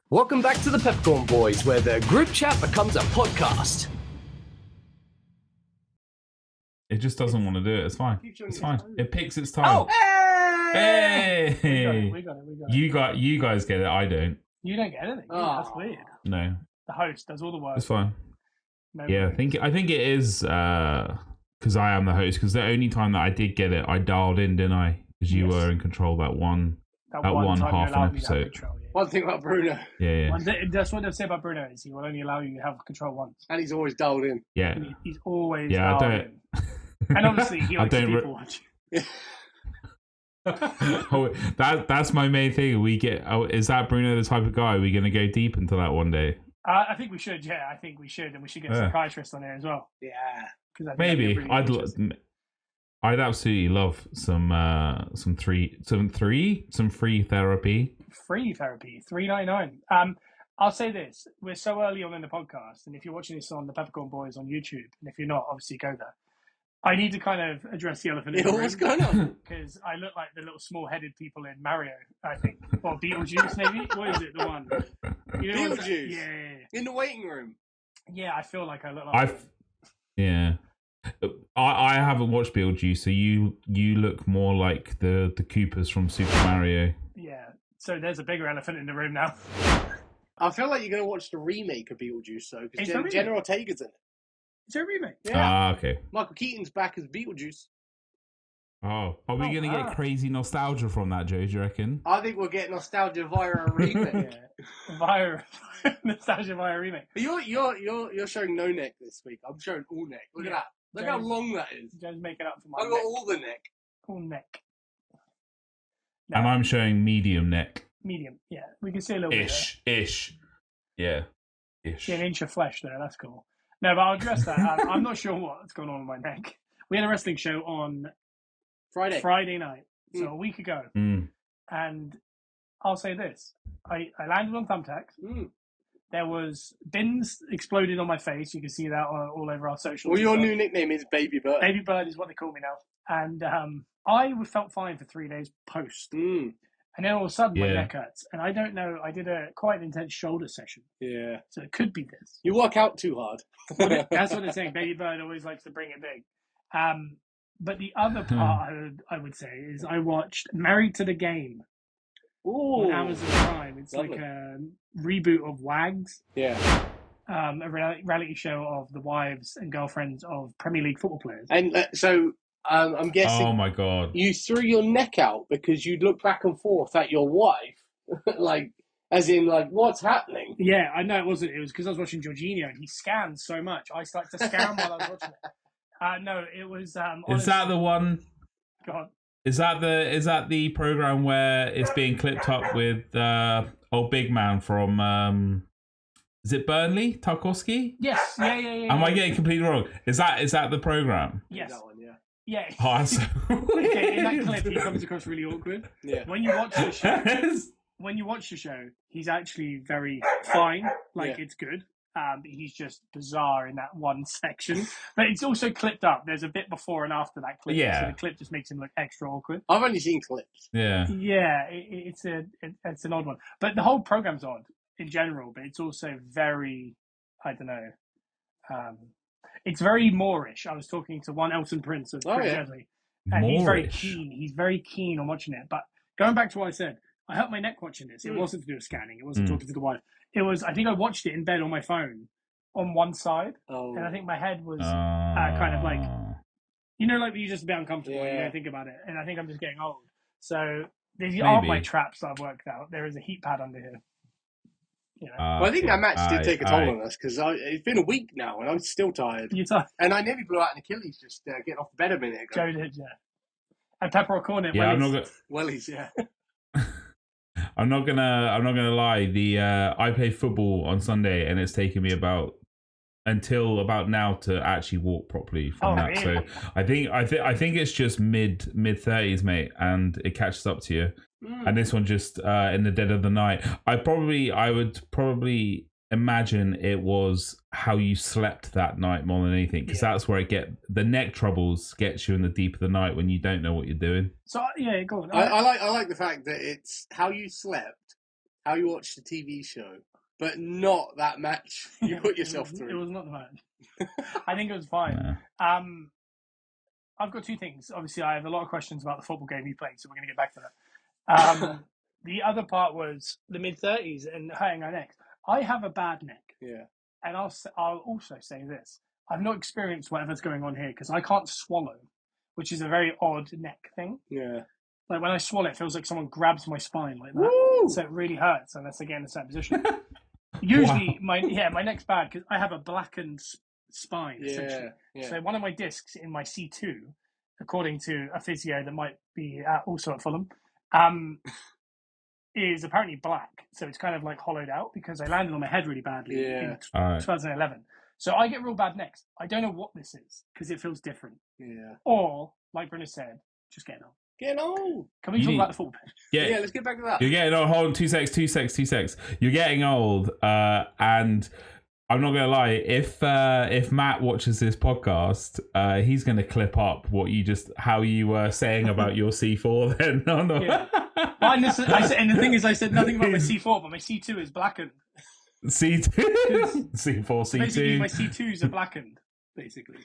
Welcome back to the Peppercorn Boys, where the group chat becomes a podcast. It just doesn't want to do it. It's fine. It's fine. It picks its time. Oh, Hey! We got it. You guys get it. I don't. You don't get anything. Oh. That's weird. No, The host does all the work. it's fine. No Yeah, worries. I think it is because I am the host. Because the only time that I did get it, I dialed in, didn't I? Because you Yes. were in control that one that one time half you an allowed me to have episode. control, yeah. One thing about Bruno, Yeah. That's what they say about Bruno is he will only allow you to have control once. and he's always dialed in. Yeah. And he's always Yeah, I dialed don't. in. And obviously he I likes don't people watching. Oh, that's my main thing. We get. Oh, is that Bruno the type of guy? Are we going to go deep into that one day? I think we should. Yeah, I think we should, and we should get a psychiatrist on here as well. Yeah. Because Maybe really I'd interesting. I'd absolutely love some free therapy. Free therapy, $3.99. I'll say this: we're so early on in the podcast, and if you're watching this on the Peppercorn Boys on YouTube, and if you're not, obviously go there. I need to kind of address the elephant in the room. What's going on? Because I look like the little small-headed people in Mario, I think, or Beetlejuice, maybe. What is it? The one? You know what's that? Beetlejuice? Yeah. In the waiting room. Yeah, I feel like I look like. I haven't watched Beetlejuice, so you look more like the Koopas from Super Mario. Yeah. So there's a bigger elephant in the room now. I feel like you're going to watch the remake of Beetlejuice, though, It's because a remake? Jenna Ortega's in it. Is there a remake? Yeah. Okay. Michael Keaton's back as Beetlejuice. Oh, are we going to get crazy nostalgia from that, Joe? Do you reckon? I think we'll get nostalgia via a remake. Yeah. Via nostalgia via remake. But you're showing no neck this week. I'm showing all neck. Look at that. Look how long that is. Joe's making up for my I've got neck. all the neck. All neck. No, And I'm showing medium neck. medium. Yeah, we can see a little bit. Ish. Yeah. Ish. See an inch of flesh there. That's cool. No, but I'll address that. I'm not sure what's going on with my neck. We had a wrestling show on Friday night, so a week ago. And I'll say this. I landed on thumbtacks. There was bins exploded on my face. You can see that all over our socials. Well, your new nickname is Baby Bird. Baby Bird is what they call me now. And I felt fine for 3 days post. And then all of a sudden my neck hurts. And I don't know, I did a quite intense shoulder session. Yeah. So it could be this. You work out too hard. That's what they're saying. Baby Bird always likes to bring it big. But the other part I would say is I watched Married to the Game on Amazon Prime. It's Lovely. like a reboot of Wags. Yeah. A reality show of the wives and girlfriends of Premier League football players. And so I'm guessing Oh my god. you threw your neck out because you'd look back and forth at your wife, like, as in, like, what's happening? Yeah, I know it wasn't. It was because I was watching Jorginho and he scans so much. I started to scan while I was watching it. No, it was. Is that the one? God. Is that the program where it's being clipped up with old big man from is it Burnley? Tarkowski? Yes. Yeah. Am I getting completely wrong? Is that the program? Yes. That one, yeah. Yeah. Oh, that's so Okay, in that weird. clip, he comes across really awkward. Yeah. When you watch the show, he's actually very fine. Like, it's good. But he's just bizarre in that one section. But it's also clipped up. There's a bit before and after that clip. Yeah. So the clip just makes him look extra awkward. I've only seen clips. Yeah. Yeah, it's an odd one. But the whole program's odd in general, but it's also very, I don't know, it's very Moorish. I was talking to one Elton Prince of Prince Edley, and he's very Moorish. keen. He's very keen on watching it. But going back to what I said, I hurt my neck watching this. It wasn't to do with scanning. It wasn't talking to the wife. It was, I think I watched it in bed on my phone on one side. And I think my head was kind of like, you know, like you just a bit uncomfortable when you don't think about it. And I think I'm just getting old. So these aren't my traps that I've worked out. There is a heat pad under here. You know. Well, I think that match did take a toll on us because it's been a week now and I'm still tired. You're tired. And I nearly blew out an Achilles just getting off the bed a minute ago. Joe did, yeah. And Peppercorns. Yeah, I'm not gonna. Wellies, yeah. I'm not gonna lie. I play football on Sunday, and it's taken me until about now to actually walk properly from that. Really? So I think it's just mid 30s, mate, and it catches up to you. And this one just in the dead of the night. I would probably imagine it was how you slept that night more than anything, because that's where the neck troubles gets you in the deep of the night when you don't know what you're doing. So yeah, go on. I like the fact that it's how you slept how you watched the TV show, but not that match you put yourself through. It was not the match. I think it was fine. Yeah. I've got two things. Obviously, I have a lot of questions about the football game you played, so we're going to get back to that. The other part was the mid-30s and hurting our necks. I have a bad neck. Yeah. And I'll also say this. I've not experienced whatever's going on here because I can't swallow, which is a very odd neck thing. Yeah. Like when I swallow, it feels like someone grabs my spine like that. Woo! So it really hurts unless I get in a certain position. Usually, my neck's bad because I have a blackened spine, essentially. Yeah. So one of my discs in my C2, according to a physio that might be also at Fulham, is apparently black. So it's kind of like hollowed out because I landed on my head really badly in 2011. So I get real bad necks. I don't know what this is because it feels different. Yeah. Or, like Brenda said, just getting old. Getting old. Can we talk about the football pitch? Yeah, let's get back to that. You're getting old. Hold on, 2 secs. You're getting old, and I'm not gonna lie. If Matt watches this podcast, he's gonna clip up how you were saying about your C4. Then no. Yeah. And the thing is, I said nothing about my C4, but my C2 is blackened. C2, C4, C2. Basically, my C2s are blackened. Basically.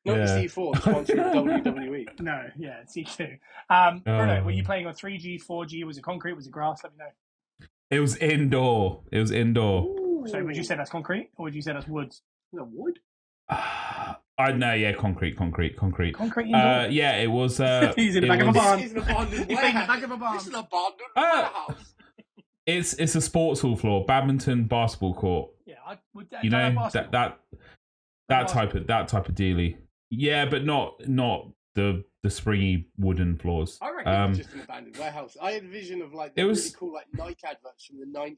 Not the C4, sponsored WWE. No, yeah, C2. Bruno, were you playing on 3G, 4G? Was it concrete? Was it grass? Let me know. It was indoor. Ooh. So would you say that's concrete, or would you say that's woods? No, wood? I know, yeah, concrete. Concrete indoor? Yeah, it was. He's in the back of a barn. He's in the abandoned He's in the back of a barn. This is an abandoned warehouse. It's a sports hall floor, badminton, basketball court. Yeah, that type of dealie. Yeah, but not the springy wooden floors. I reckon it was just an abandoned warehouse. I had a vision of like the really cool like Nike adverts from the 90s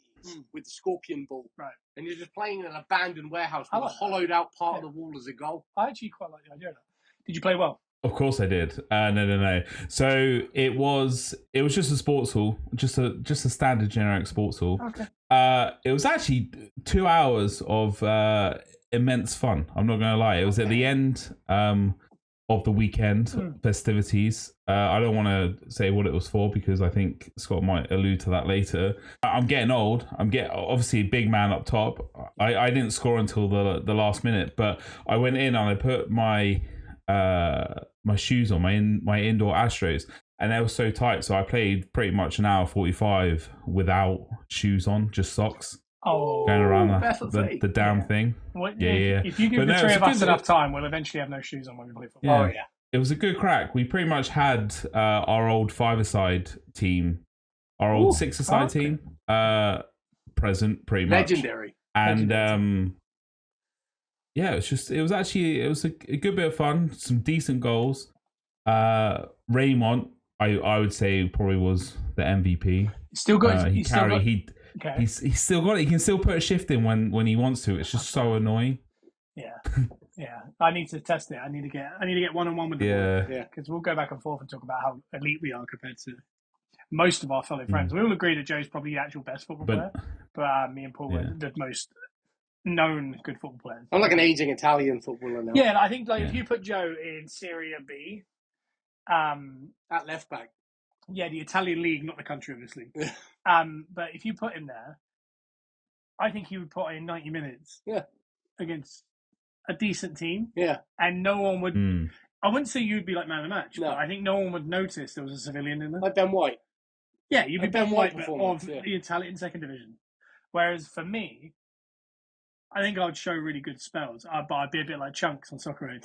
with the scorpion ball. Right. And you're just playing in an abandoned warehouse with a hollowed out part of the wall as a goal. I actually quite like the idea of that. Did you play well? Of course I did. No. So it was just a sports hall, just a standard generic sports hall. Okay. It was actually 2 hours of immense fun. I'm not going to lie. It was at the end of the weekend festivities. I don't want to say what it was for because I think Scott might allude to that later. I'm getting old. Obviously a big man up top. I didn't score until the last minute, but I went in and I put my shoes on, my indoor Astros, and they were so tight. So I played pretty much an hour 45 without shoes on, just socks. Oh, going around the damn thing. Yeah. If you give the three of us enough time, we'll eventually have no shoes on when we play football. Yeah. Oh, yeah. It was a good crack. We pretty much had our old five-a-side team, our old six-a-side team present pretty much. Legendary. And yeah, it was a good bit of fun. Some decent goals. Raymond, I would say probably was the MVP. Still good. He's still got it. He can still put a shift in when he wants to. It's just so annoying. Yeah. I need to test it. I need to get one-on-one with the ball. Yeah. Because we'll go back and forth and talk about how elite we are compared to most of our fellow friends. We all agree that Joe's probably the actual best football player, but me and Paul were the most known good football players. I'm like an aging Italian footballer now. Yeah, I think if you put Joe in Serie B, at left back. Yeah, the Italian league, not the country, obviously. But if you put him there, I think he would put in 90 minutes. Yeah. Against a decent team. Yeah. And no one would. I wouldn't say you'd be like man of the match, but I think no one would notice there was a civilian in there. Like Ben White. Yeah, you'd be Ben White of the Italian second division. Whereas for me, I think I would show really good spells, but I'd be a bit like Chunks on Soccer Aid.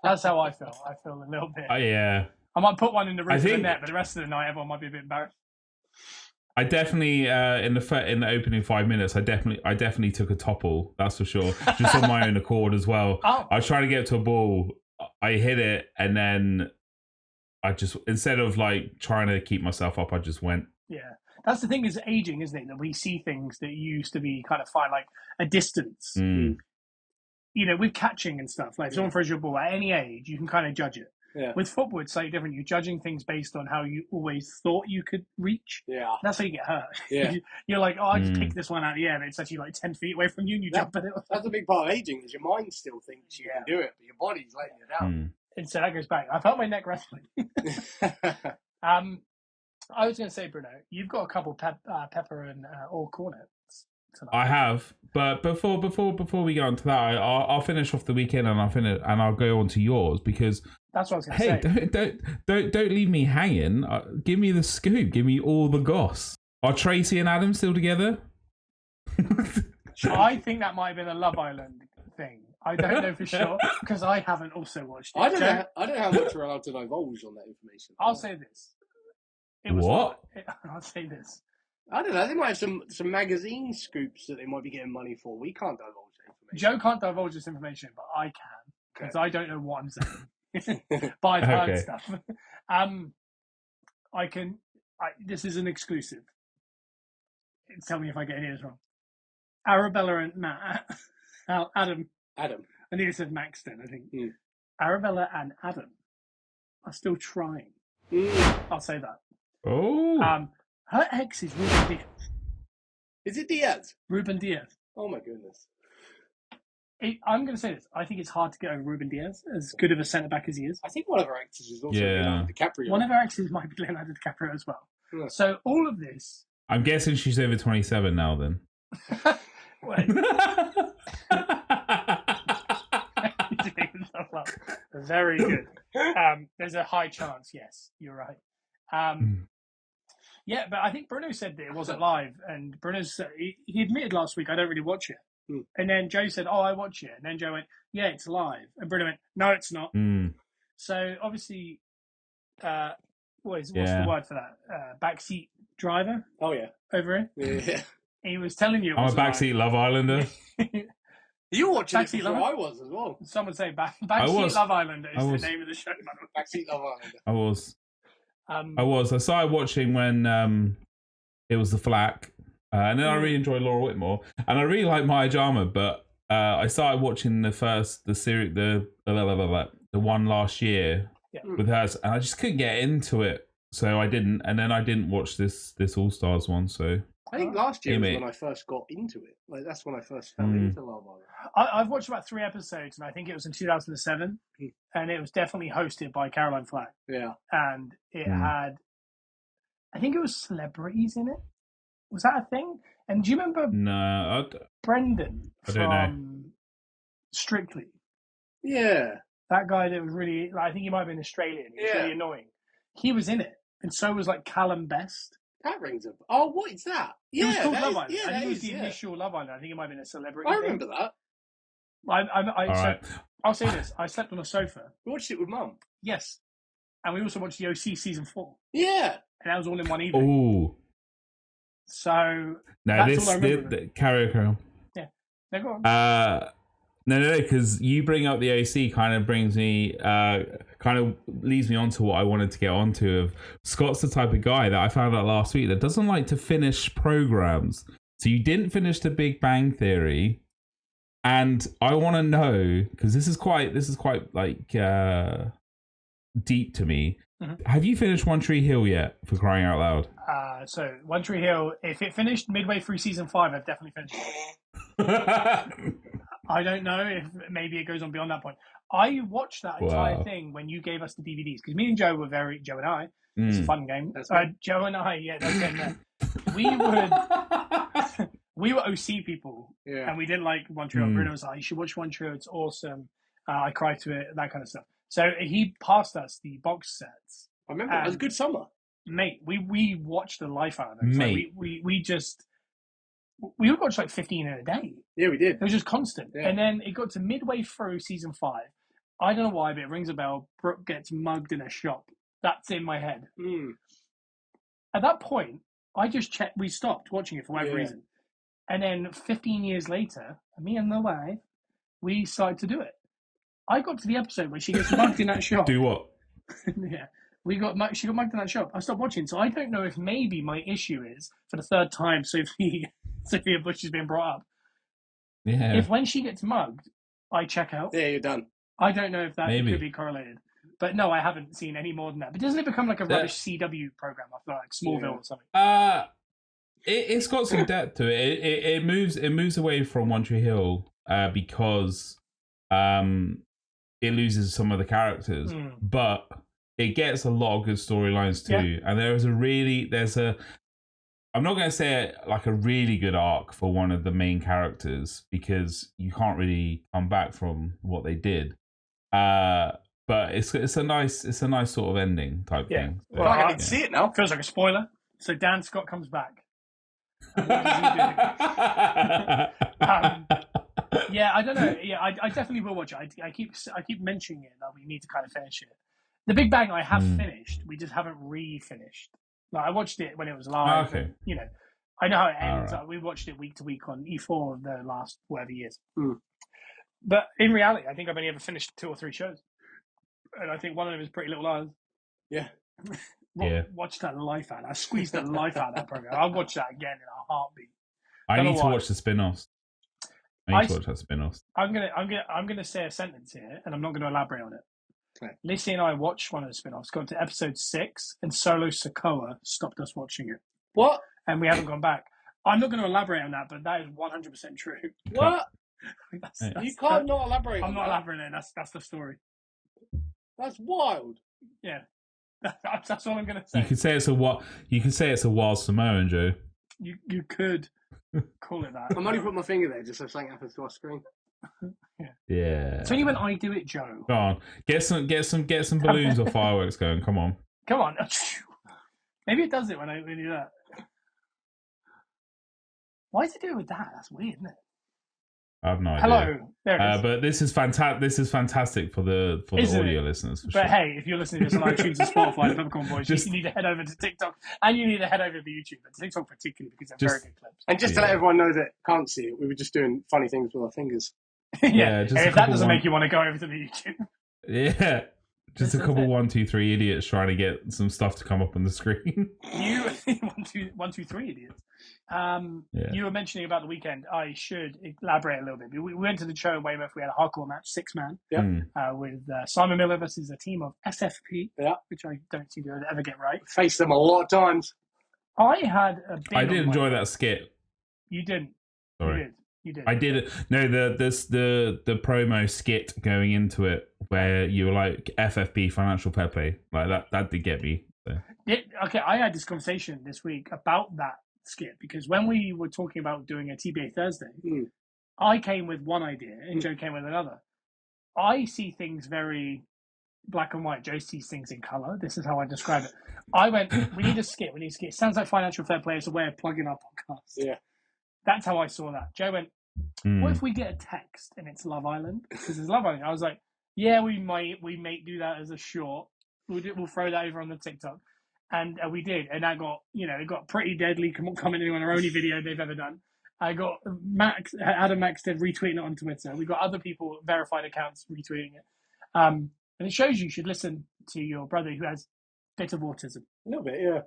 That's how I feel. I feel a little bit. Oh, yeah. I might put one in the roof of the net, but the rest of the night, everyone might be a bit embarrassed. I definitely in the opening 5 minutes, I definitely took a topple. That's for sure. Just on my own accord as well. Oh. I was trying to get to a ball, I hit it, and then I just, instead of like trying to keep myself up, I just went. Yeah, that's the thing is aging, isn't it? That we see things that used to be kind of fine, like a distance. You know, with catching and stuff. Like if someone throws your ball at any age, you can kind of judge it. Yeah. With football, it's slightly different. You're judging things based on how you always thought you could reach. Yeah. That's how you get hurt. Yeah. You're like, I just picked this one out of the air, but it's actually like 10 feet away from you and you jump at it. That's a big part of aging, is your mind still thinks you can do it, but your body's letting you down. And so that goes back. I felt my neck wrestling. I was going to say, Bruno, you've got a couple pepper and all cornets tonight. I have, but before we go on to that, I'll finish off the weekend and I'll go on to yours because that's what I was going to say. Don't leave me hanging. Give me the scoop. Give me all the goss. Are Tracy and Adam still together? I think that might have been a Love Island thing. I don't know for sure because I haven't also watched it. I don't know how much we're allowed to divulge on that information. I'll say this. I'll say this. I don't know. They might have some magazine scoops that they might be getting money for. We can't divulge that information. Joe can't divulge this information, but I can because I don't know what I'm saying. But I've heard stuff. I can. This is an exclusive. Tell me if I get any of this wrong. Arabella and Matt, Adam. I think it said Max then. I think Arabella and Adam are still trying. I'll say that. Oh. Her ex is Ruben Diaz. Is it Diaz? Ruben Diaz. Oh my goodness. I'm going to say this. I think it's hard to get over Ruben Diaz, as good of a centre back as he is. I think one of her exes is also Leonardo DiCaprio. One of her exes might be Leonardo DiCaprio as well. Yeah. So all of this. I'm guessing she's over 27 now. Then. Very good. There's a high chance. Yes, you're right. Yeah, but I think Bruno said that it wasn't live, and Bruno's he admitted last week I don't really watch it, and then Joe said, "Oh, I watch it," and then Joe went, "Yeah, it's live," and Bruno went, "No, it's not." So obviously, what's the word for that? Backseat driver. Oh yeah, over here. Yeah, he was telling you. I'm a backseat Love Islander. You were watching Backseat it before I was as well. Someone say Backseat Love Islander is the name of the show. Backseat Love Islander. I was. I started watching when it was the Flack, and then I really enjoyed Laura Whitmore, and I really like Maya Jama, but I started watching the one last year with hers, and I just couldn't get into it, so I didn't, and then I didn't watch this All Stars one. So I think last year was when I first got into it. Like that's when I first fell into Love Island. I've watched about 3 episodes, and I think it was in 2007, and it was definitely hosted by Caroline Flack. Yeah, and it had, I think it was celebrities in it. Was that a thing? And do you remember? No, Brendan from Strictly. Yeah, that guy that was really. I think he might have been Australian. He was really annoying. He was in it, and so was like Callum Best. That rings a. Oh, what is that? Yeah, it was called Love Island. I think it was the initial Love Island. I think it might have been a celebrity. I remember that. I'll say this. I slept on a sofa. We watched it with Mum. Yes. And we also watched the OC season 4. Yeah. And that was all in one evening. Ooh. So that's all I remember. Carry. Yeah. No, go on. No, because you bring up the OC kind of brings me, kind of leads me on to what I wanted to get onto. Of Scott's the type of guy that I found out last week that doesn't like to finish programs. So you didn't finish The Big Bang Theory, and I want to know, because this is quite like deep to me. Have you finished One Tree Hill yet? For crying out loud! So One Tree Hill, if it finished midway through season 5, I've definitely finished it. I don't know if maybe it goes on beyond that point. I watched that entire thing when you gave us the DVDs, because me and Joe were Joe and I, it's a fun game. Joe and I, that's getting there. We were OC people, and we didn't like One Tree Hill. Bruno was like, you should watch One Tree Hill, it's awesome. I cried to it, that kind of stuff. So he passed us the box sets. I remember, it was a good summer. Mate, we watched the life out of them. Mate. So we would watch like 15 in a day. Yeah, we did. It was just constant. Yeah. And then it got to midway through season 5. I don't know why, but it rings a bell. Brooke gets mugged in a shop. That's in my head. At that point, I just checked. We stopped watching it for whatever reason. And then 15 years later, me and the wife, we started to do it. I got to the episode where she gets mugged in that shop. Do what? Yeah. She got mugged in that shop. I stopped watching. So I don't know if maybe my issue is, for the third time, Sophia Bush has been brought up. Yeah. If when she gets mugged, I check out. Yeah, you're done. I don't know if that could be correlated. But no, I haven't seen any more than that. But doesn't it become like a rubbish CW program after like Smallville or something? It's got some depth to it. It moves away from One Tree Hill because it loses some of the characters. But it gets a lot of good storylines too, and there's a. I'm not going to say like a really good arc for one of the main characters because you can't really come back from what they did. But it's a nice sort of ending type thing. So, well, I can see it now. Feels like a spoiler. So Dan Scott comes back. What does he do? Yeah, I don't know. Yeah, I definitely will watch it. I keep mentioning it that we need to kind of finish it. The Big Bang I have finished. We just haven't re-finished. Like I watched it when it was live. Okay. And, you know, I know how it ends. Right. We watched it week to week on E4 of the last whatever years. Mm. But in reality, I think I've only ever finished 2 or 3 shows, and I think one of them is Pretty Little Liars. Yeah. Watch that life out. I squeezed the life out of that program. I'll watch that again in a heartbeat. I need to watch the spin-offs. I need to watch that spin-offs. I'm gonna say a sentence here, and I'm not going to elaborate on it. Okay. Lissy and I watched one of the spin-offs, got to episode 6, and Solo Sokoa stopped us watching it. What? And we haven't gone back. I'm not going to elaborate on that, but that is 100% true. What? You can't not elaborate. I'm not elaborating. That's the story. That's wild. Yeah, that's all I'm going to say. You can say it's a wild Samoan, Joe. You could call it that. I'm only putting my finger there just so something happens to our screen. Yeah. It's only when I do it, Joe. Go on, get some balloons or fireworks going. Come on. Come on. Maybe it does it when I do that. Why does it do it with that? That's weird, isn't it? I have no idea. Hello. There it is. But this is fantastic. This is fantastic for the audio listeners. For but sure. hey, if you're listening to this on iTunes and Spotify, the Peppercorn Boys, you need to head over to TikTok and you need to head over to YouTube, but TikTok particularly because they're very good clips. And just to let everyone know that can't see it, we were just doing funny things with our fingers. Yeah, and if that doesn't make you want to go over to the YouTube. Yeah. Just a couple 1, 2, 3 idiots trying to get some stuff to come up on the screen. You 1, 2, 3 idiots. You were mentioning about the weekend. I should elaborate a little bit. We went to the show in Weymouth. We had a hardcore match, 6-man, with Simon Miller versus a team of SFP, which I don't seem to ever get right. Faced them a lot of times. I had a big. I did enjoy that skit. You didn't. Sorry. You did. I did. No, the promo skit going into it where you were like FFP financial fair play, like that did get me. So. Okay, I had this conversation this week about that skit because when we were talking about doing a TBA Thursday, I came with one idea and Joe came with another. I see things very black and white. Joe sees things in color. This is how I describe it. I went, we need a skit. It sounds like financial fair play is a way of plugging our podcast. Yeah. That's how I saw that. Joe went, what if we get a text and it's Love Island? Because it's Love Island. I was like, yeah, we may do that as a short. We'll throw that over on the TikTok. And we did. And that got, it got pretty deadly commenting on our only video they've ever done. I got Adam Maxted retweeting it on Twitter. We got other people, verified accounts, retweeting it. And it shows you should listen to your brother who has a bit of autism. A little bit, yeah.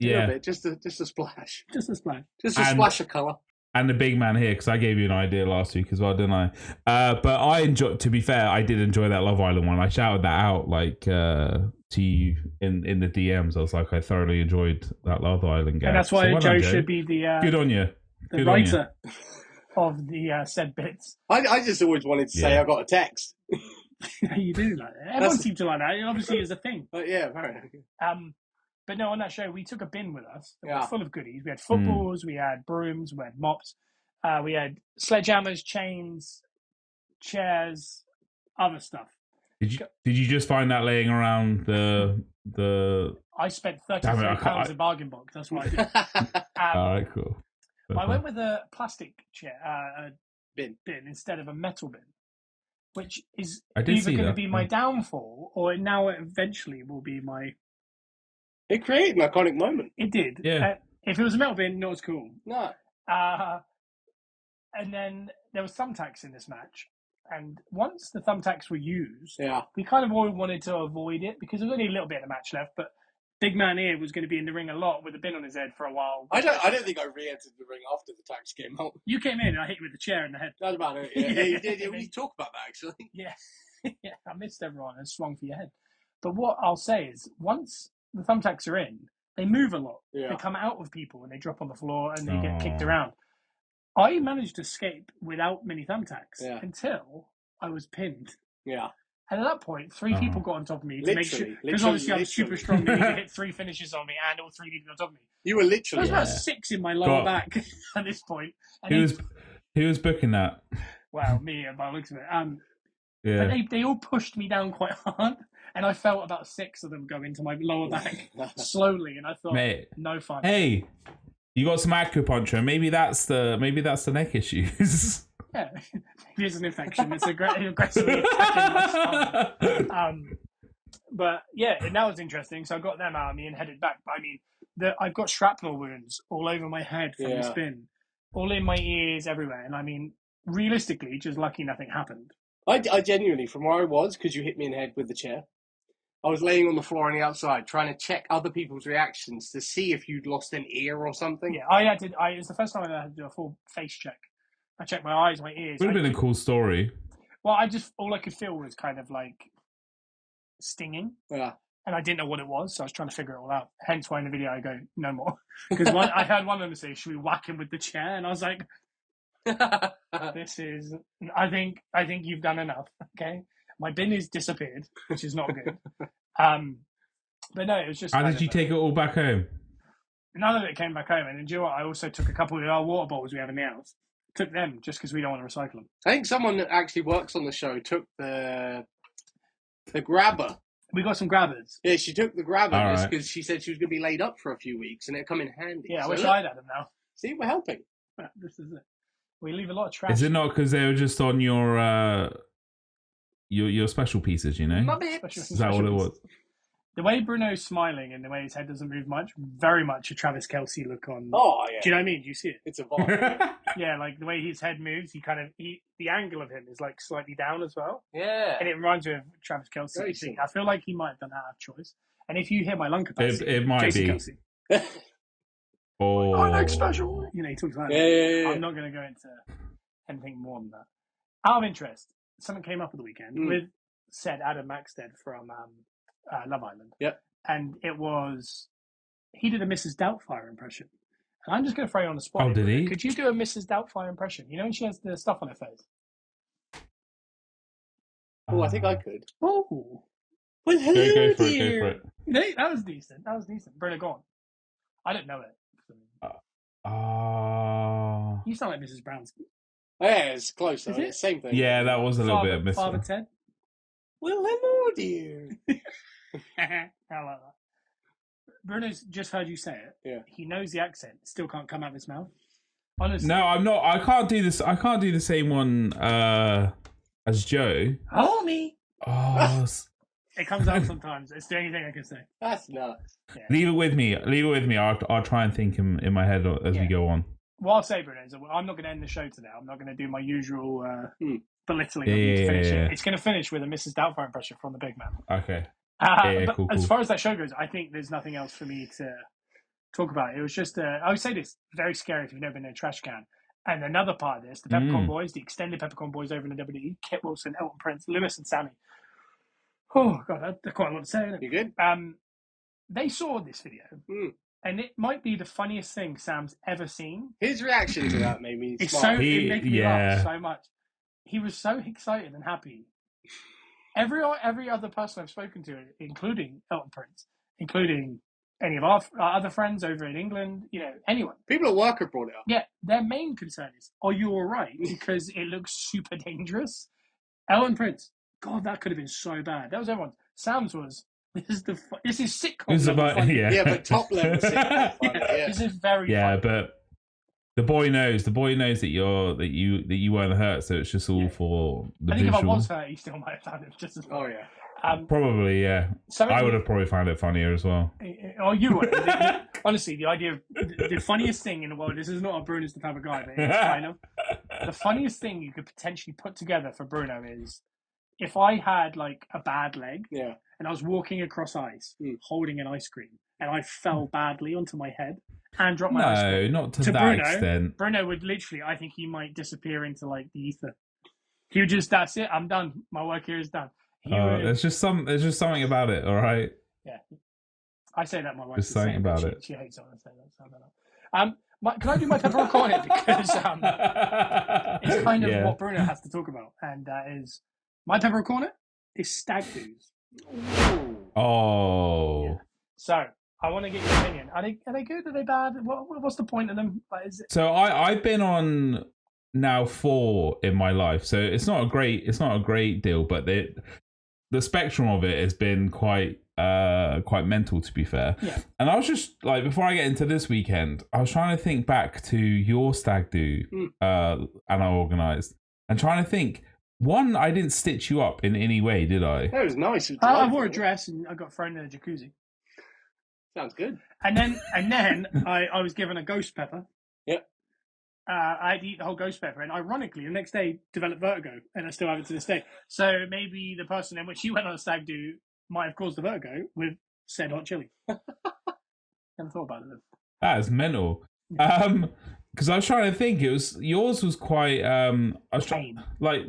A little bit, just a splash. Just a splash. Just a splash of colour. And the big man here, because I gave you an idea last week as well, didn't I? But I enjoyed. To be fair, I did enjoy that Love Island one. I shouted that out to you in the DMs. I was like, I thoroughly enjoyed that Love Island game. And that's why Joe should be the good on you, the writer of the said bits. I just always wanted to say I got a text. You do like that. Everyone seems to like that. It obviously is a thing. But yeah, apparently. But no, on that show, we took a bin with us that was full of goodies. We had footballs, we had brooms, we had mops, we had sledgehammers, chains, chairs, other stuff. Did you just find that laying around the? I spent £33 in bargain box. That's what I did. All right, cool. I went with a plastic chair bin instead of a metal bin, which is either going to be my downfall or now eventually will be my. It created an iconic moment. It did. Yeah. If it was a metal bin, not as cool. No. And then there was thumbtacks in this match. And once the thumbtacks were used, we kind of all wanted to avoid it because there was only a little bit of the match left. But big man here was going to be in the ring a lot with a bin on his head for a while. I don't think I re-entered the ring after the tax came out. You came in and I hit you with the chair in the head. That's about it. Yeah, you did. Yeah, we talk about that actually. Yeah. Yeah, I missed everyone and swung for your head. But what I'll say is once the thumbtacks are in, they move a lot. Yeah. They come out of people and they drop on the floor and they get kicked around. I managed to escape without many thumbtacks until I was pinned. Yeah. And at that point, 3 people got on top of me to make sure, because obviously I'm super strong. They need to hit 3 finishes on me, and all 3 need to be on top of me. You were literally. There was about 6 in my lower back at this point. And who was booking that? Well, me, by the looks of it. But they all pushed me down quite hard, and I felt about 6 of them go into my lower back slowly, and I thought, mate, no fun. Hey, you got some acupuncture. Maybe that's the neck issues. Yeah, maybe it's an infection. It's aggressively attacking my spine. But yeah, and that was interesting. So I got them out of me and headed back. But I mean, I've got shrapnel wounds all over my head from the spin, all in my ears, everywhere. And I mean, realistically, just lucky nothing happened. I genuinely, from where I was, because you hit me in the head with the chair, I was laying on the floor on the outside trying to check other people's reactions to see if you'd lost an ear or something. Yeah, it's the first time I had to do a full face check. I checked my eyes, my ears. Would have been a cool story. Well, all I could feel was kind of like stinging. Yeah. And I didn't know what it was, so I was trying to figure it all out. Hence why in the video I go, no more. Because I heard one of them say, should we whack him with the chair? And I was like, I think you've done enough, okay? My bin has disappeared, which is not good. But no, it was just... How did you take it all back home? None of it came back home. And do you know what? I also took a couple of our water bottles we have in the house. Took them just because we don't want to recycle them. I think someone that actually works on the show took the grabber. We got some grabbers. Yeah, she took the grabber because she said she was going to be laid up for a few weeks and it'd come in handy. Yeah, I wish I'd had them now. See, we're helping. This is it. We leave a lot of trash. Is it not because they were just on your special pieces, you know? Is that what it was? The way Bruno's smiling and the way his head doesn't move much, very much a Travis Kelce look on. Oh, yeah. Do you know what I mean? Do you see it? It's a vibe. Yeah, like the way his head moves, the angle of him is like slightly down as well. Yeah. And it reminds me of Travis Kelce. I feel like he might have done that out of choice. And if you hear my lung capacity, it might Jason be. Kelce. Oh, I like special. You know, he talks about it. I'm not going to go into anything more than that. Out of interest, something came up at the weekend with said Adam Maxted from Love Island. Yep. And it was, he did a Mrs. Doubtfire impression. And I'm just going to throw you on the spot. Oh, did he? Could you do a Mrs. Doubtfire impression? You know when she has the stuff on her face? Oh, I think I could. Oh. Well, hello, dear. Go for it. No, that was decent. Bruno, go on. I didn't know it. You sound like Mrs. Brownski. Yeah, it's close. Though. Is it? Same thing. Yeah, that was a little bit of Mrs. Father Ted? Well, hello, dear. I like that. Bruno's just heard you say it. Yeah. He knows the accent. Still can't come out of his mouth. Honestly. No, I'm not. I can't do this. I can't do the same one as Joe. Homie. Oh. It comes out sometimes. It's the only thing I can say. That's nuts. Yeah. Leave it with me. I'll try and think in my head as we go on. What I'll say, Bruno, is I'm not going to end the show today. I'm not going to do my usual belittling of you to finish it. It's going to finish with a Mrs. Doubtfire impression from the big man. Okay. But cool. As far as that show goes, I think there's nothing else for me to talk about. It was just, I would say this, very scary if you've never been in a trash can. And another part of this, the Peppercorn Boys, the extended Peppercorn Boys over in the WWE, Kit Wilson, Elton Prince, Lewis and Sammy. Oh, God, that's quite a lot to say, isn't it? You good? They saw this video. And it might be the funniest thing Sam's ever seen. His reaction to that made me it made me laugh so much. He was so excited and happy. Every other person I've spoken to, including Elton Prince, including any of our other friends over in England, anyone. People at work have brought it up. Yeah, their main concern is, are you all right? Because it looks super dangerous. Elton Prince, God, that could have been so bad. That was everyone's. Sam's was, this is sitcom level funny. Yeah, but top level sitcom funny. Yeah. This is very funny. Yeah, but the boy knows that you weren't hurt, so it's just all for the visual. If I was hurt, he still might have found it just as funny. Oh yeah. Probably, yeah. I would have probably found it funnier as well. Oh, you would. Honestly, the idea of the funniest thing in the world, this is not a Bruno's the type of guy, but it's kind of. The funniest thing you could potentially put together for Bruno is if I had like a bad leg and I was walking across ice holding an ice cream and I fell badly onto my head and dropped my ice cream. No, not to that extent. Bruno would literally, I think he might disappear into like the ether. He would just, that's it, I'm done. My work here is done. There's just something about it, all right? Yeah. I say that my wife. Just something about it. She hates it when I say that. So I don't know. Can I do my peppercorn corner? Because it's kind of what Bruno has to talk about. And that is my peppercorn corner is Stag Do's. Oh. Yeah. So I want to get your opinion. Are they good? Are they bad? What's the point of them? Like, is it... So I've been on now 4 in my life, so it's not a great deal, but the spectrum of it has been quite mental, to be fair. Yeah. And I was just like, before I get into this weekend, I was trying to think back to your Stag Do and I organised, and trying to think. One, I didn't stitch you up in any way, did I? That was nice. I wore a dress and I got thrown in a jacuzzi. Sounds good. And then I was given a ghost pepper. Yep. I had to eat the whole ghost pepper, and ironically, the next day developed vertigo, and I still have it to this day. So maybe the person in which you went on a Stag Do might have caused the vertigo with said hot chili. Never thought about it though. That is mental. Because I was trying to think, yours was quite.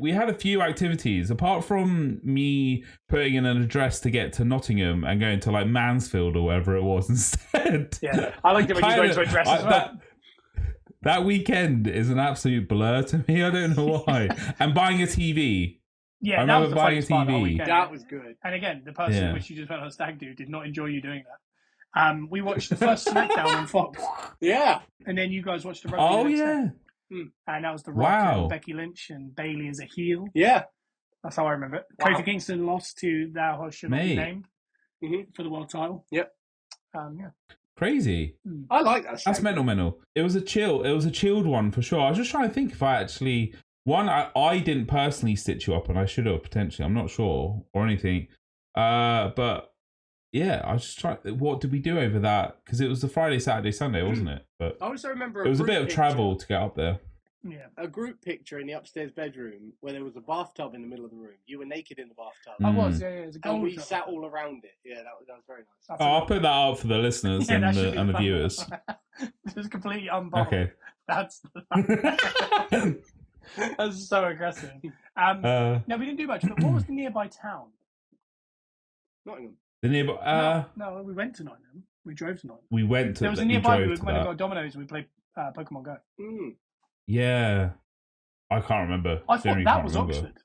We had a few activities apart from me putting in an address to get to Nottingham and going to like Mansfield or wherever it was instead. Yeah, I liked it when you go to address as well. That weekend is an absolute blur to me. I don't know why. And buying a TV. Yeah, I remember buying a TV. That was good. And again, the person which you just went on a Stag Do did not enjoy you doing that. We watched the first SmackDown on Fox. Yeah. And then you guys watched the rugby. Oh, yeah. And that was The Rock and Becky Lynch and Bailey as a heel. Yeah. That's how I remember it. Wow. Kofi Kingston lost to Thou Who Should Not Be Named for the world title. Yep. Yeah. Crazy. I like that. That's mental. It was a chilled one for sure. I was just trying to think if I actually... One, I didn't personally stitch you up, and I should have potentially. I'm not sure or anything. But... Yeah, I was just trying. What did we do over that? Because it was the Friday, Saturday, Sunday, wasn't it? But I also remember it was a bit of travel to get up there. Yeah, a group picture in the upstairs bedroom where there was a bathtub in the middle of the room. You were naked in the bathtub. I was, yeah. It was a and we sat all around it. Yeah, that was very nice. I'll put that up for the listeners and the viewers. It was completely unbothered. Okay, that's so aggressive. No, we didn't do much. But what was the nearby town? Nottingham. The nearby. No, we went to Nottingham. We drove to Nottingham. We went to. There was a nearby. We went and got Domino's and we played Pokemon Go. Yeah, I can't remember. I thought that was Oxford.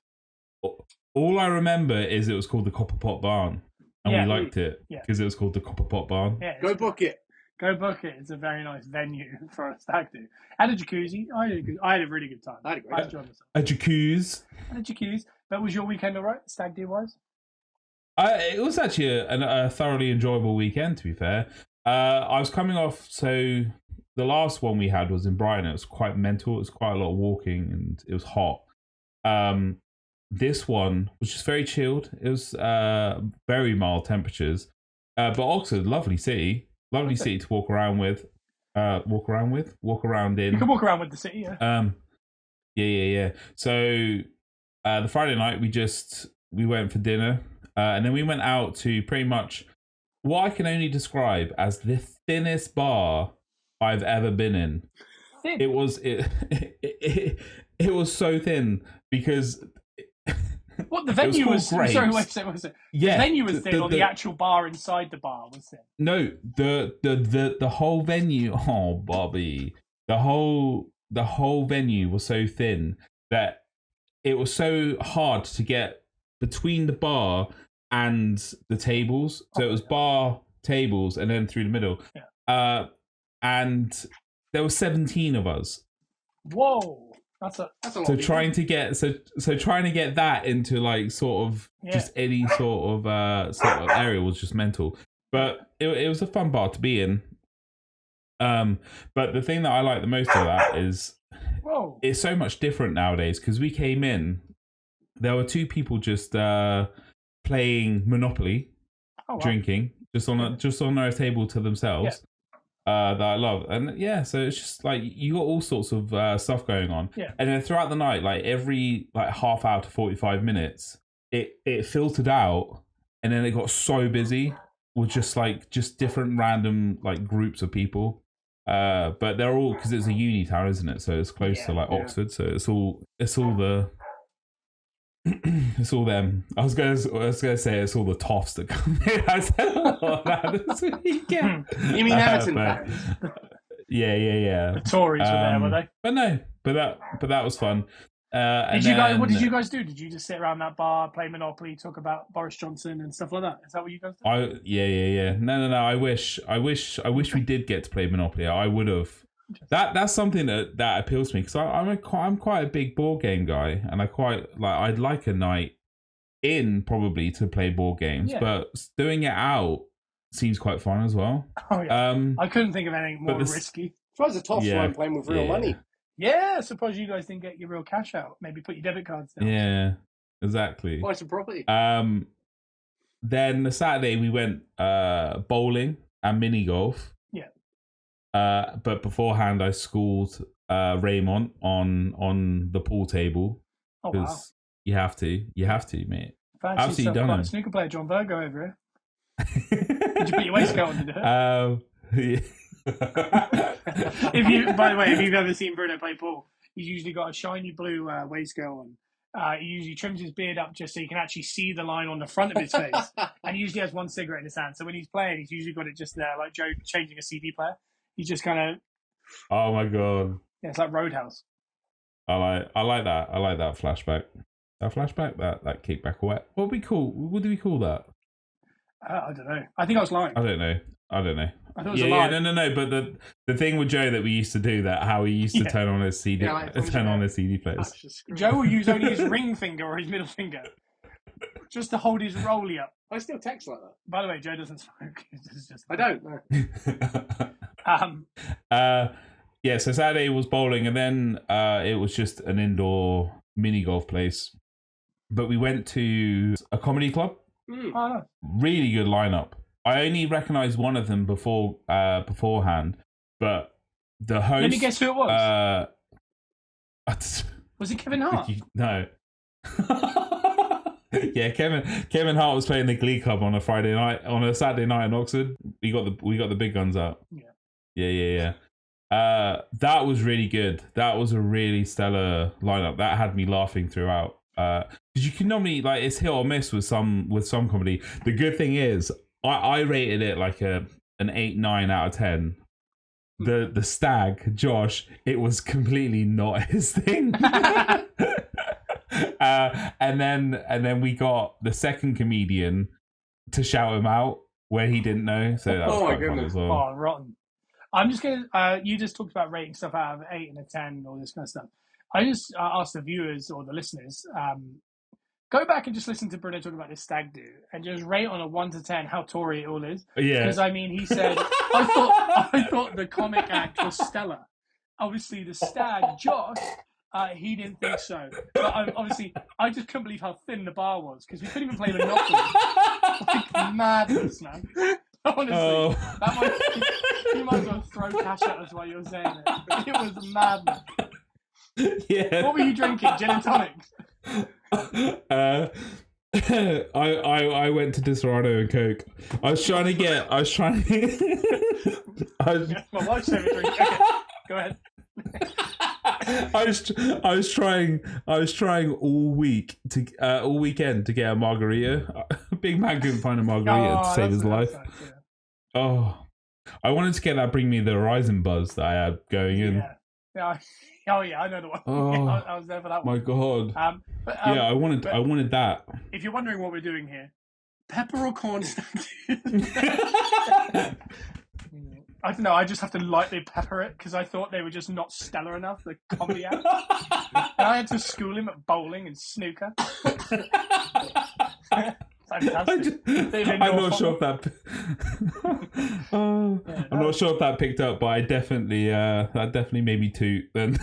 All I remember is it was called the Copper Pot Barn, and we liked it because it was called the Copper Pot Barn. Yeah, go book it. Go book it. It's a very nice venue for a Stag Do. And a jacuzzi. I had a really good time. I enjoyed myself. A jacuzzi. And a jacuzzi. But was your weekend all right, Stag Do wise? It was actually a thoroughly enjoyable weekend, to be fair. I was coming off, so the last one we had was in Brighton. It was quite mental. It was quite a lot of walking and it was hot. This one was just very chilled. It was very mild temperatures. But Oxford, lovely city. Lovely city to walk around in. You can walk around with the city, yeah. Yeah. So the Friday night, we went for dinner. And then we went out to pretty much what I can only describe as the thinnest bar I've ever been in. Thin. It was so thin because what the venue was sorry, wait a second. Yeah, the venue was thin, or the actual bar inside the bar was thin? No, the whole venue. Oh, Bobby, the whole venue was so thin that it was so hard to get between the bar and the tables. So it was bar, tables, and then through the middle. Yeah. And there were 17 of us. Whoa. That's a lot. So trying to get that into like sort of just any sort of area was just mental. But it was a fun bar to be in. But the thing that I like the most of that is it's so much different nowadays because we came in, there were 2 people just playing Monopoly, drinking, just on their table to themselves. That I love. And so it's just like you got all sorts of stuff going on. And then throughout the night, like every like half hour to 45 minutes, it filtered out, and then it got so busy with just different random like groups of people. But they're all, because it's a uni town, isn't it? So it's close to like Oxford. So it's all it's all them. I was gonna say it's all the toffs that come in. I said that this weekend. You mean Everton fans? Yeah. The Tories were there, were they? But no, but that was fun. What did you guys do? Did you just sit around that bar, play Monopoly, talk about Boris Johnson and stuff like that? Is that what you guys did? Yeah. No. I wish we did get to play Monopoly. I would have. That's something that appeals to me because I'm quite a big board game guy, and I'd like a night in probably to play board games, but doing it out seems quite fun as well. Oh yeah. I couldn't think of anything more risky. As far as a tough one playing with real money. Yeah, suppose you guys didn't get your real cash out. Maybe put your debit cards down. Yeah, exactly. Buy some property. Then the Saturday we went bowling and mini golf. Yeah. But beforehand I schooled Raymond on the pool table. Oh wow. You have to, mate. Fancy absolutely done him. Snooker player John Virgo over here. Did you put your waistcoat on to do it? Yeah. By the way, if you've ever seen Bruno play pool, he's usually got a shiny blue waistcoat on. He usually trims his beard up just so you can actually see the line on the front of his face. And he usually has one cigarette in his hand. So when he's playing, he's usually got it just there, like Joe changing a CD player. He's just kind of... Oh my God. Yeah, it's like Roadhouse. I like that. I like that flashback. That flashback, that kickback. What do we call that? I don't know. I think I was lying. I don't know. I thought it was a lie. No. But the thing with Joe that we used to do how he used to turn on his CD, his CD players. Joe will use only his ring finger or his middle finger just to hold his rollie up. I still text like that. By the way, Joe doesn't smoke. I don't. No. Yeah. So Saturday was bowling, and then it was just an indoor mini golf place. But we went to a comedy club. Oh, no. Really good lineup. I only recognised one of them beforehand, but the host... Let me guess who it was. Was it Kevin Hart? No. Yeah, Kevin Hart was playing the Glee Club on a Saturday night in Oxford. We got the big guns out. Yeah. That was really good. That was a really stellar lineup. That had me laughing throughout. Because you can normally it's hit or miss with some comedy. The good thing is I rated it like an 8-9 out of 10. The Stag, Josh, it was completely not his thing. And then we got the second comedian to shout him out where he didn't know. So that was quite fun as well. Oh, rotten. I'm just gonna. You just talked about rating stuff out of 8 and a 10, all this kind of stuff. I just asked the viewers or the listeners, go back and just listen to Bruno talk about this Stag Do and just rate on a 1 to 10 how Tory it all is. Yeah. Because he said, I thought the comic act was stellar. Obviously, the Stag, Josh, he didn't think so. But I just couldn't believe how thin the bar was because we couldn't even play Monopoly. Like madness, man. Honestly, you might as well throw cash at us while you were saying it. It was madness. Yeah. What were you drinking? Gin and tonic? I went to Disaronno and Coke. I was trying. My wife's favorite drink. Okay, go ahead. I was trying all weekend to get a margarita. Big man couldn't find a margarita to save his life. Oh, I wanted to get that Bring Me the Horizon buzz that I had going in. Yeah. Oh yeah, I know the one. Oh, I was there for that one. My God. I wanted that. If you're wondering what we're doing here, Peppercorns. I don't know. I just have to lightly pepper it because I thought they were just not stellar enough. The comedy act. And I had to school him at bowling and snooker. Fantastic. I'm not sure if that. I'm not sure if that picked up, but that definitely made me toot. Then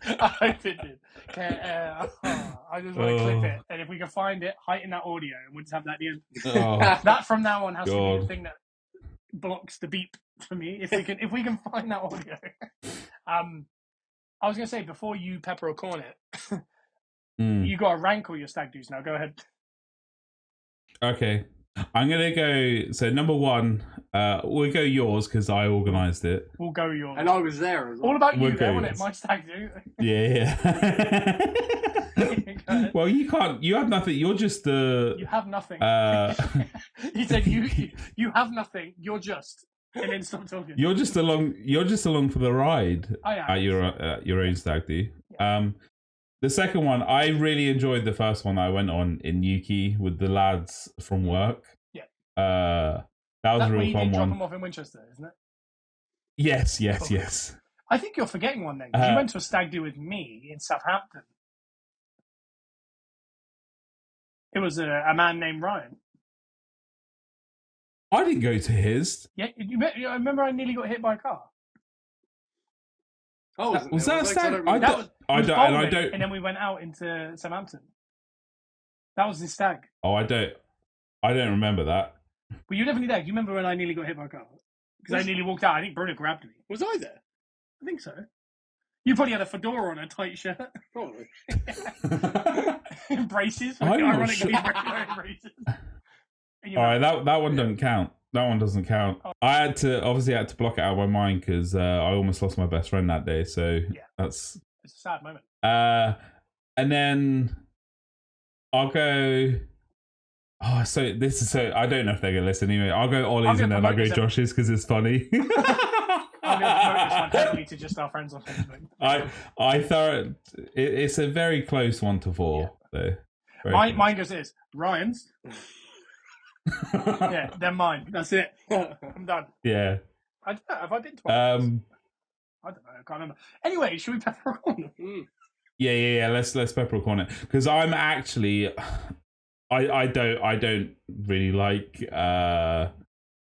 I hope it did. I just want to clip it, and if we can find it, heighten that audio, and we'll just have that at the end. That from now on has to be the thing that blocks the beep for me. If we can find that audio. I was going to say before you peppercorn it. You got to rank all your Stag Do's now. Go ahead. Okay. I'm going to go... So, number 1, we'll go yours because I organised it. We'll go yours. And I was there as well. All about you there, wasn't it? My Stag Do. Yeah. Well, you can't... You have nothing. You're just the... You have nothing. He said, you have nothing. You're just... And then stop talking. You're just along for the ride I am. At your own Stag Do. The second one, I really enjoyed the first one I went on in Yuki with the lads from work. Yeah. That was a real fun one. Drop them off in Winchester, isn't it? Yes. I think you're forgetting one then. You went to a stag do with me in Southampton. It was a man named Ryan. I didn't go to his. Yeah, I remember I nearly got hit by a car. Oh, was that a stag? I don't. And then we went out into Southampton. That was the stag. Oh, I don't remember that. Well, you were definitely there. Do you remember when I nearly got hit by a car? Because I nearly walked out. I think Bruno grabbed me. Was I there? I think so. You probably had a fedora on, a tight shirt. Probably. Braces. Ironically, braces. All right, that one doesn't count. That one doesn't count. Oh. I had to block it out of my mind because I almost lost my best friend that day. So it's a sad moment. And then I'll go. Oh, so I don't know if they're gonna listen anyway. I'll go Ollie's and then I'll go Josh's because it's funny. I'm going to promote this one heavily to just our friends on Facebook. I thought it's a very close 1 to 4. So mine goes this: Ryan's. Yeah, they're mine. That's it. I'm done. Yeah. I don't know. Have I been to one? I don't know. I can't remember. Anyway, should we peppercorn? Yeah. Let's peppercorn it because I'm actually. I don't really like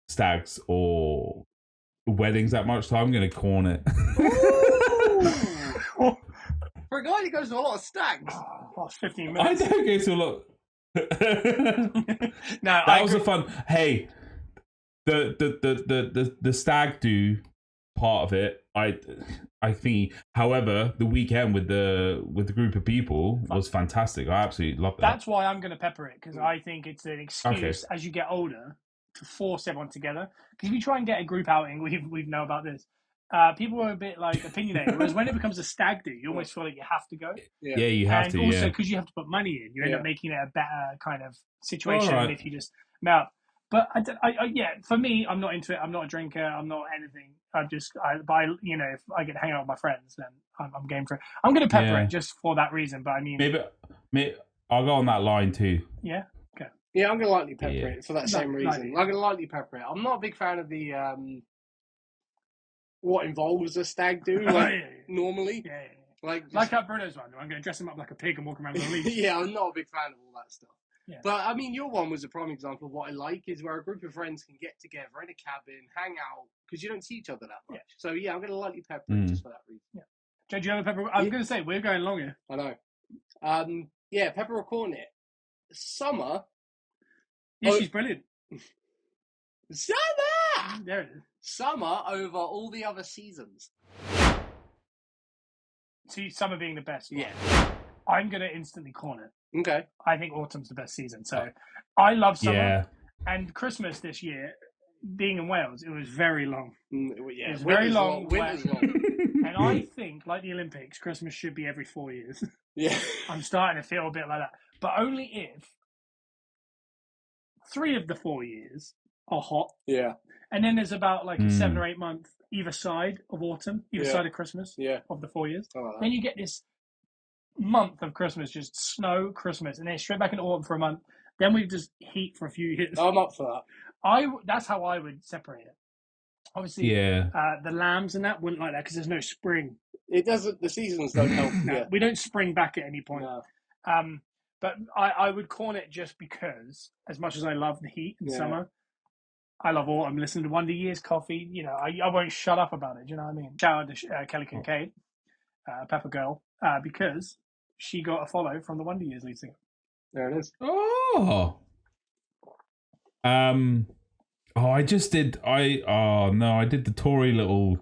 stags or weddings that much, so I'm going to corn it. For a guy that goes to a lot of stags, 15 minutes. I don't go to a lot. No, that was a fun. Hey, the stag do part of it. I think, however, the weekend with the group of people was fantastic. I absolutely loved that. That's why I'm going to pepper it because I think it's an excuse as you get older to force everyone together. Because if you try and get a group outing, we know about this. People are a bit like opinionated, whereas when it becomes a stag do, you almost feel like you have to go. Yeah, you have to. And also because you have to put money in, you end up making it a better kind of situation than if you just melt. But for me, I'm not into it. I'm not a drinker. I'm not anything. If I get to hang out with my friends, then I'm game for it. I'm going to pepper it just for that reason. But I mean, maybe I'll go on that line too. Yeah. Okay. Yeah, I'm going to lightly pepper it for that same reason. I'm going to lightly pepper it. I'm not a big fan of the what involves a stag do normally. Yeah. Like at Bruno's one. I'm going to dress him up like a pig and walk around with a leash. Yeah, I'm not a big fan of all that stuff. Yeah. But I mean, your one was a prime example of what I like is where a group of friends can get together in a cabin, hang out, because you don't see each other that much. Yeah. So yeah, I'm going to lightly pepper it just for that reason. Yeah. Jay, do you have a pepper? I'm going to say we're going long here. I know. Pepper or corn it. Summer. Yeah, she's brilliant. Summer. There it is. Summer over all the other seasons. See, summer being the best. Yeah. I'm going to instantly corn it. Okay. I think autumn's the best season. So I love summer. Yeah. And Christmas this year, being in Wales, it was very long. Yeah. It was very long. Winter's long. And I think, like the Olympics, Christmas should be every 4 years. Yeah. I'm starting to feel a bit like that. But only if 3 of the 4 years are hot. Yeah. And then there's about like a 7 or 8 month either side of autumn, either side of Christmas of the 4 years. Then you get this month of Christmas, just snow Christmas, and then straight back into autumn for a month. Then we just heat for a few years. I'm up for that. That's how I would separate it. Obviously, the lambs and that wouldn't like that because there's no spring. It doesn't. The seasons don't help. No, we don't spring back at any point. No. But I would corn it just because, as much as I love the heat in summer, I love autumn. Listen to Wonder Years Coffee. You know, I won't shut up about it. Do you know what I mean? Shout out to Kelly Kincaid, Pepper Girl, because she got a follow from the Wonder Years lead singer. There it is. Oh. I just did. I did the Tory little.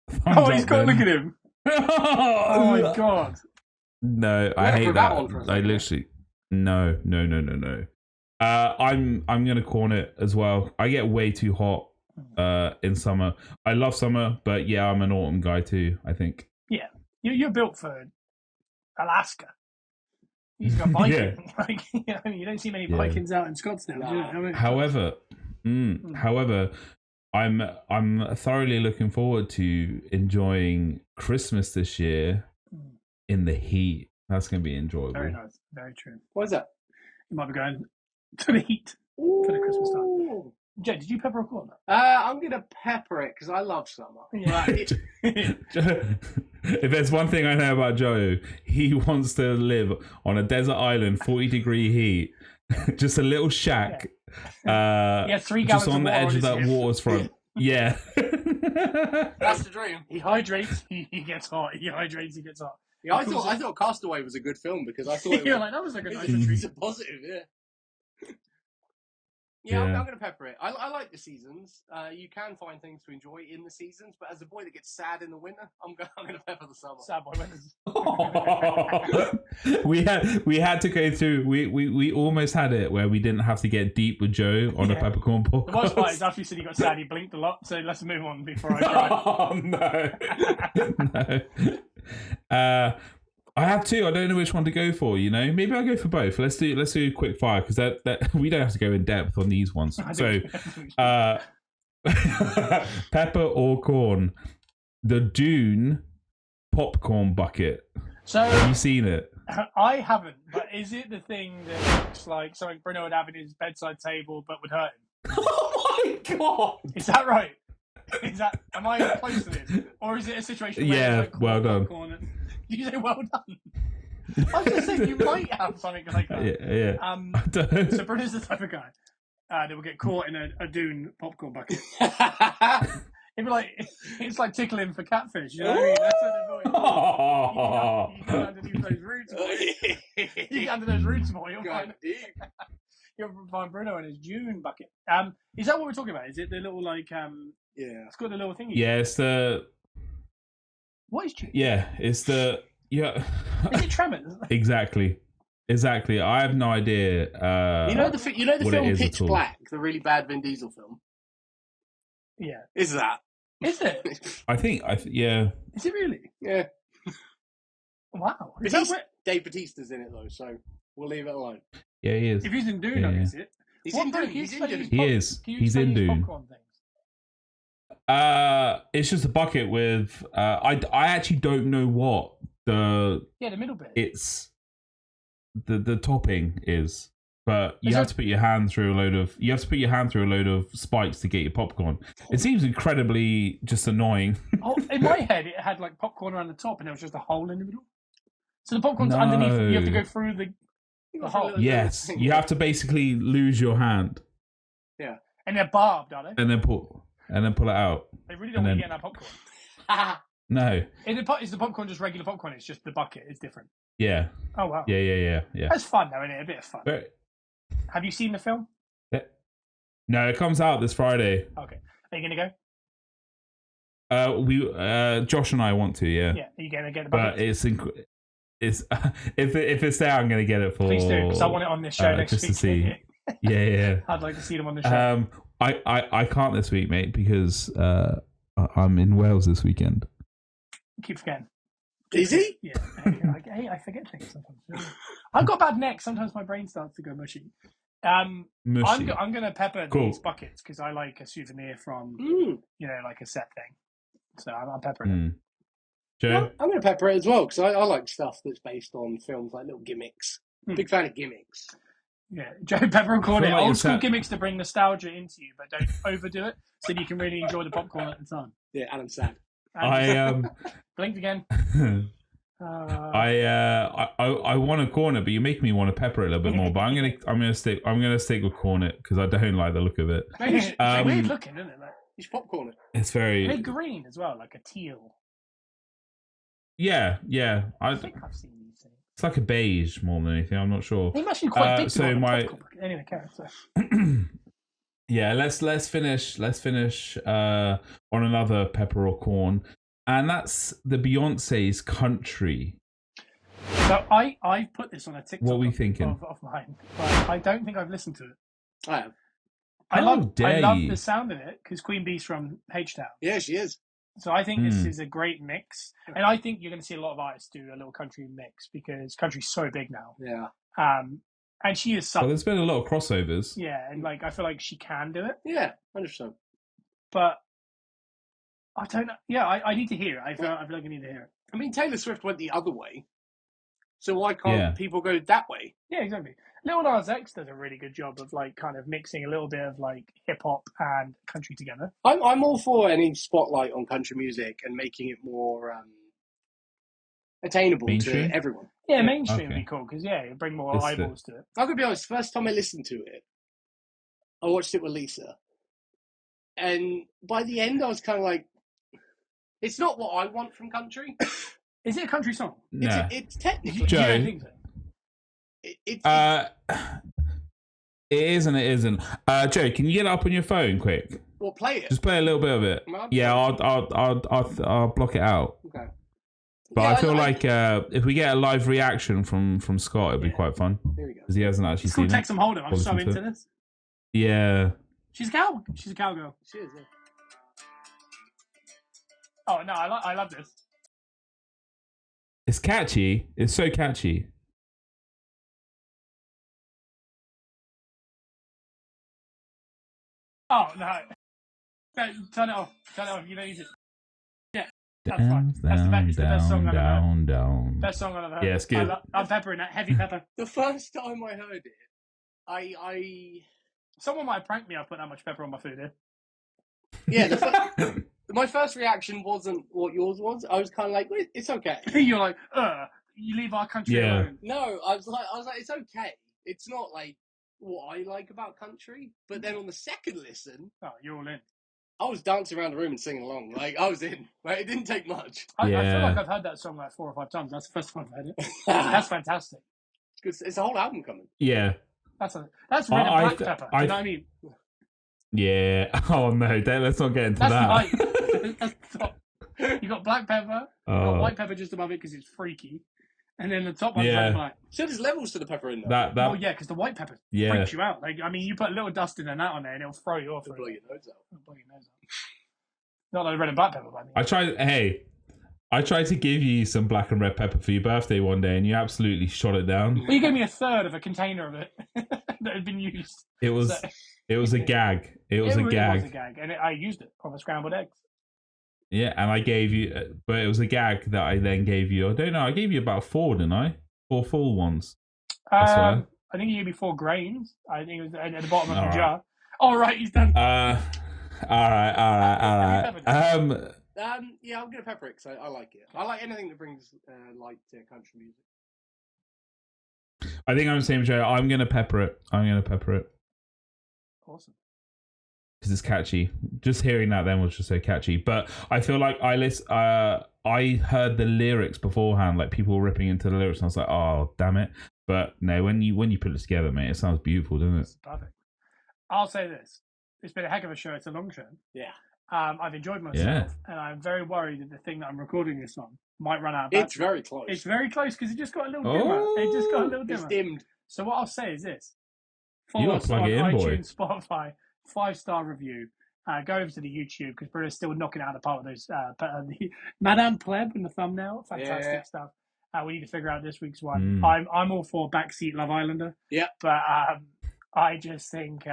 He's got. Look at him. Oh my god. No, I hate that. I literally. No. I'm gonna corn it as well. I get way too hot in summer. I love summer, but yeah, I'm an autumn guy too, I think. Yeah. You're built for Alaska. He's got Viking. You don't see many Vikings out in Scottsdale. No. Do you know what I mean? However, I'm thoroughly looking forward to enjoying Christmas this year in the heat. That's going to be enjoyable. Very nice. Very true. What is that? You might be going to the heat for the Christmas time. Jay, did you pepper or corn? I'm going to pepper it because I love summer. Yeah. If there's one thing I know about Joe, he wants to live on a desert island, 40-degree heat, just a little shack. Yeah, 3 gallons just on the edge of that waterfront. Yeah. That's the dream. He hydrates, he gets hot. He hydrates, he gets hot. Yeah, I thought Castaway was a good film because I thought that was a good it's a positive, Yeah, I'm going to pepper it. I like the seasons. You can find things to enjoy in the seasons, but as a boy that gets sad in the winter, I'm going to pepper the summer. Sad boy winters. we had to go through. We almost had it where we didn't have to get deep with Joe on a Peppercorn podcast. The worst part is after you said he got sad, he blinked a lot. So let's move on before I cry. Oh no. I have two. I don't know which one to go for. Maybe I'll go for both. Let's do quick fire because that we don't have to go in depth on these ones. So, pepper or corn, the Dune popcorn bucket. So have you seen it? I haven't. But is it the thing that looks like something Bruno would have in his bedside table, but would hurt him? Oh my god! Is that right? Am I close to this, or is it a situation where it's like well done. Did you say well done? I was just saying you might have something like that. Yeah. So Bruno's the type of guy that will get caught in a Dune popcorn bucket. It'd be like it's like tickling for catfish. You know what I mean? That's what you get underneath those roots. You get under those roots more. You'll find Bruno in his Dune bucket. Is that what we're talking about? Is it the little it's got the little thingy. Yeah, it's the. What is Dune? Yeah, it's the Is it Tremors? Exactly. I have no idea. You know the film Pitch Black, the really bad Vin Diesel film. Yeah. Is that? Is it? I think. Yeah. Is it really? Yeah. Wow. Dave Bautista's in it though, so we'll leave it alone. Yeah, he is. If he's in Dune, I guess it. He's in Dune. He is. He's in Dune. It's just a bucket with. I actually don't know what the middle bit. It's the topping is, but you have to put your hand through a load of spikes to get your popcorn. It seems incredibly just annoying. In my head, it had like popcorn around the top, and there was just a hole in the middle. So the popcorn's underneath. You have to go through the hole. Yes, you have to basically lose your hand. Yeah, and they're barbed, are they? And then pull it out. They really don't want you getting that popcorn. No. Is the popcorn just regular popcorn? It's just the bucket is different. Yeah. Oh wow. Yeah. That's fun though, isn't it? A bit of fun. Have you seen the film? No, it comes out this Friday. Okay. Are you gonna go? Josh and I want to. Yeah. Yeah. Are you gonna get the bucket? But it's if it's there, I'm gonna get it for. Please do, because I want it on this show next just week. To see. Yeah. I'd like to see them on the show. I can't this week, mate, because I'm in Wales this weekend. Keep forgetting. Is he? Yeah. I forget things sometimes. I've got bad neck. Sometimes my brain starts to go mushy. Mushy. I'm going to pepper these buckets because I like a souvenir from, like a set thing. So I'm peppering it. Joe? I'm going to pepper it as well because I like stuff that's based on films, like little gimmicks. Big fan of gimmicks. Yeah, Joe Pepper and Corn. Old school gimmicks to bring nostalgia into you, but don't overdo it, so you can really enjoy the popcorn at the time. Yeah, and I'm sad. Blinked again. I want a corner, but you make me want to pepper it a little bit more. But I'm gonna stick with cornet because I don't like the look of it. It's weird looking, isn't it? Like, you should popcorn it. It's very green as well, like a teal. Yeah. I think I've seen these things. It's like a beige more than anything. I'm not sure. They must be quite big. Anyway, character. Yeah, let's finish on another pepper or corn, and that's the Beyoncé's Country. So I put this on a TikTok. What are we thinking? Of mine, but I don't think I've listened to it. I have. I love the sound of it because Queen Bee's from H-Town. Yeah, she is. So I think this is a great mix, and I think you're going to see a lot of artists do a little country mix because country's so big now. Yeah. And she is. Well, there's been a lot of crossovers. Yeah, and I feel like she can do it. Yeah, 100%. But I don't know. Yeah, I need to hear it. I feel like I need to hear it. I mean, Taylor Swift went the other way So why can't people go that way? Yeah, exactly. Lil Nas X does a really good job of like kind of mixing a little bit of like hip hop and country together. I'm all for any spotlight on country music and making it more attainable mainstream? to everyone. Yeah, mainstream would be cool because you bring more eyeballs to it. I'm gonna be honest. First time I listened to it, I watched it with Lisa, and by the end, I was kind of like, "It's not what I want from country." Is it a country song? No. It's technically. Joe, I don't think so. It is and it isn't. Joe, can you get it up on your phone quick? Well, play it. Just play a little bit of it. Yeah, I'll block it out. Okay. But I feel like if we get a live reaction from Scott, it'd be quite fun. Here we go. Because he hasn't actually It's seen called it. Texas Hold'em. I'm so into this. Yeah. She's a cow. She's a cowgirl. She is. Yeah. Oh no, I love this. It's catchy. It's so catchy. Oh no. No, turn it off. Turn it off. You don't need it. Yeah, that's fine. That's the best song I've ever heard. Best song I've ever heard. Yeah, it's good. I'm peppering that. Heavy pepper. The first time I heard it, I Someone might have pranked me. I put that much pepper on my food here. Yeah, my first reaction wasn't what yours was. I was kind of like, it's okay. You're like, you leave our country alone. No, I was like, it's okay. It's not like what I like about country. But then on the second listen, you're all in. I was dancing around the room and singing along. Like, I was in. Like, it didn't take much. I feel like I've heard that song like 4 or 5 times. That's the first time I've heard it. That's fantastic. It's a whole album coming. Yeah. That's red and black pepper. Do you know what I mean? Yeah. Oh no, let's not get into that. That's top. You got black pepper, you got white pepper just above it because it's freaky, and then the top one's red and black. So there's levels to the pepper in there. Oh yeah, because the white pepper freaks you out. Like, I mean, you put a little dust in and that on there, and it'll throw you off. It'll blow your nose out. Not like red and black pepper, but I tried to give you some black and red pepper for your birthday one day, and you absolutely shot it down. Well, you gave me a third of a container of it that had been used. It was a gag. It was a gag, and I used it on the scrambled eggs. Yeah, and I gave you, but it was a gag that I then gave you. I don't know. I gave you about 4, didn't I? 4 full ones. I think you gave me 4 grains. I think it was at the bottom of the jar. All right, he's done. All right. Yeah, I'm gonna pepper it because I like it. I like anything that brings light to country music. I think I'm the same, Joe. I'm gonna pepper it. Awesome. Because it's catchy. Just hearing that then was just so catchy. But I feel like I heard the lyrics beforehand, like people were ripping into the lyrics, and I was like, oh damn it. But no, when you put it together, mate, it sounds beautiful, doesn't it? It's perfect. I'll say this: it's been a heck of a show. It's a long show. Yeah. I've enjoyed myself, and I'm very worried that the thing that I'm recording this on might run out of battery. It's very close. It's very close because it just got a little dimmer. It just got a little dimmer. It's dimmed. So what I'll say is this: follow us on iTunes, Spotify, 5-star review. Go over to the YouTube because Bruno's still knocking out the part of those the Madame Pleb in the thumbnail. Fantastic stuff. We need to figure out this week's one. I'm all for Backseat Love Islander. Yeah, but I just think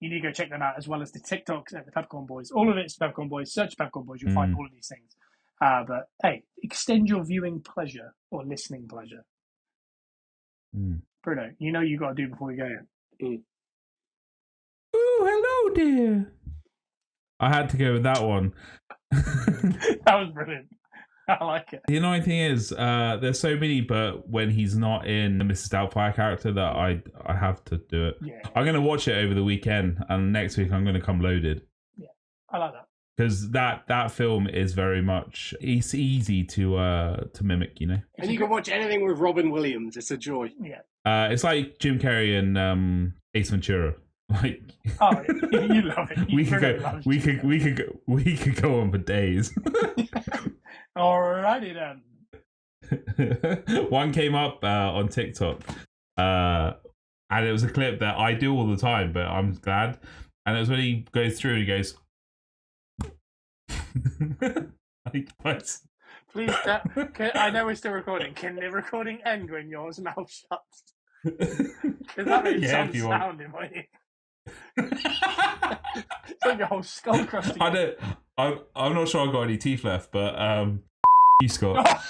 you need to go check them out as well as the TikToks at the Peppercorn Boys. All of it's Peppercorn Boys. Search Peppercorn Boys. You'll find all of these things. But hey, extend your viewing pleasure or listening pleasure. Bruno, you know you got to do before we go in. Oh, hello, dear. I had to go with that one. That was brilliant. I like it. The annoying thing is, there's so many, but when he's not in the Mrs. Doubtfire character, that I have to do it. Yeah. I'm going to watch it over the weekend, and next week I'm going to come loaded. Yeah, I like that. Because that film is very much, it's easy to mimic, you know? And you can watch anything with Robin Williams. It's a joy. Yeah. It's like Jim Carrey and Ace Ventura. Like, you love it. We could go on for days. Alrighty then. One came up on TikTok, and it was a clip that I do all the time, but I'm glad. And it was when he goes through and he goes, Please, I know we're still recording. Can the recording end when yours mouth shuts? Because that makes some sound in my ear. It's like your whole skull crusty. I'm not sure I've got any teeth left, but you, Scott.